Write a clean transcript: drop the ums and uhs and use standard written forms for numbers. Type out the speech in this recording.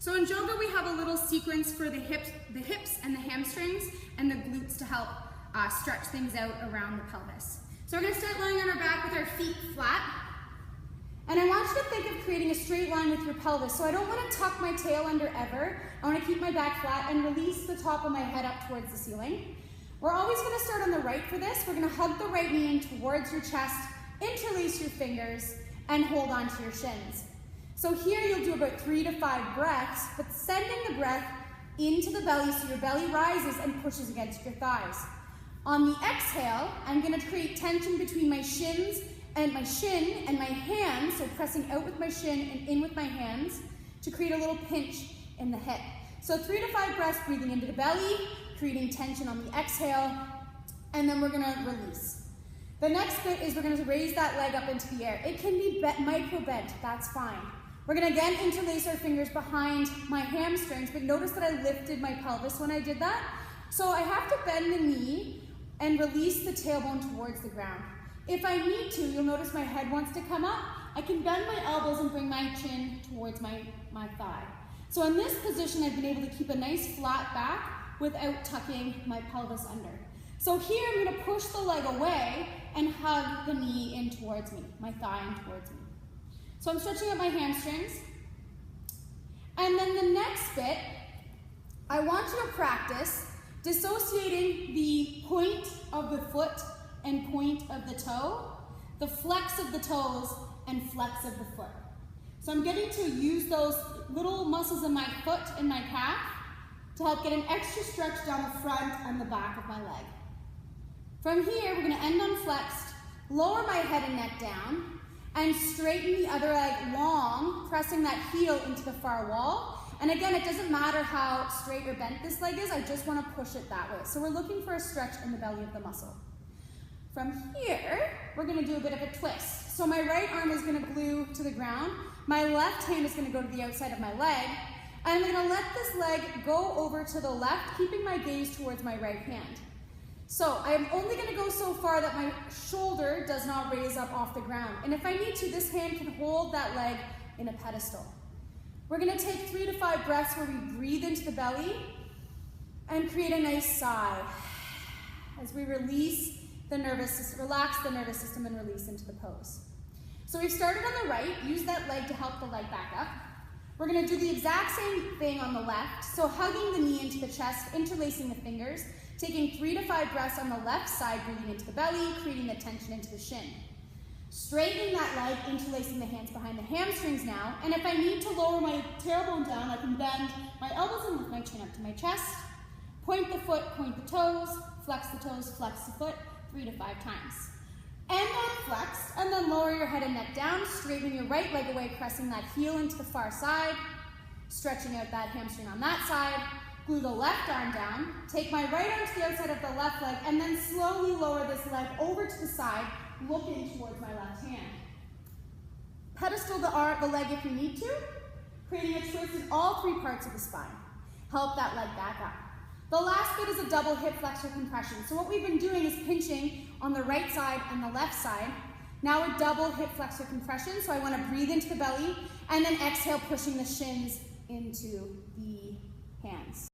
So in yoga, we have a little sequence for the hips and the hamstrings and the glutes to help stretch things out around the pelvis. So we're gonna start lying on our back with our feet flat. And I want you to think of creating a straight line with your pelvis. So I don't want to tuck my tail under ever. I want to keep my back flat and release the top of my head up towards the ceiling. We're always going to start on the right for this. We're going to hug the right knee in towards your chest, interlace your fingers, and hold on to your shins. So here you'll do about 3 to 5 breaths, but sending the breath into the belly so your belly rises and pushes against your thighs. On the exhale, I'm going to create tension between my shins and my shin and my hands, so pressing out with my shin and in with my hands to create a little pinch in the hip. So 3 to 5 breaths, breathing into the belly, creating tension on the exhale, and then we're going to release. The next bit is we're going to raise that leg up into the air. It can be micro bent, that's fine. We're going to again interlace our fingers behind my hamstrings, but notice that I lifted my pelvis when I did that. So I have to bend the knee and release the tailbone towards the ground. If I need to, you'll notice my head wants to come up. I can bend my elbows and bring my chin towards my thigh. So in this position, I've been able to keep a nice flat back without tucking my pelvis under. So here, I'm gonna push the leg away and hug the knee in towards me, my thigh in towards me. So I'm stretching out my hamstrings. And then the next bit, I want you to practice dissociating the point of the foot and point of the toe, the flex of the toes and flex of the foot. So I'm getting to use those little muscles in my foot and my calf to help get an extra stretch down the front and the back of my leg. From here, we're going to end unflexed, lower my head and neck down, and straighten the other leg long, pressing that heel into the far wall. And again, it doesn't matter how straight or bent this leg is, I just want to push it that way. So we're looking for a stretch in the belly of the muscle. From here, we're going to do a bit of a twist. So my right arm is going to glue to the ground. My left hand is going to go to the outside of my leg. And I'm going to let this leg go over to the left, keeping my gaze towards my right hand. So I'm only going to go so far that my shoulder does not raise up off the ground. And if I need to, this hand can hold that leg in a pedestal. We're going to take 3 to 5 breaths where we breathe into the belly and create a nice sigh as we release the nervous system, relax the nervous system and release into the pose. So we've started on the right, use that leg to help the leg back up. We're going to do the exact same thing on the left, so hugging the knee into the chest, interlacing the fingers, taking 3 to 5 breaths on the left side, breathing into the belly, creating the tension into the shin. Straightening that leg, interlacing the hands behind the hamstrings now, and if I need to lower my tailbone down, I can bend my elbows and lift my chin up to my chest, point the foot, point the toes, flex the foot, 3 to 5 times. End on flexed, and then lower your head and neck down, straightening your right leg away, pressing that heel into the far side, stretching out that hamstring on that side, glue the left arm down, take my right arm to the outside of the left leg, and then slowly lower this leg over to the side, looking towards my left hand. Pedestal the leg if you need to, creating a twist in all 3 parts of the spine. Help that leg back up. The last bit is a double hip flexor compression. So what we've been doing is pinching on the right side and the left side. Now a double hip flexor compression. So I want to breathe into the belly and then exhale, pushing the shins into the hands.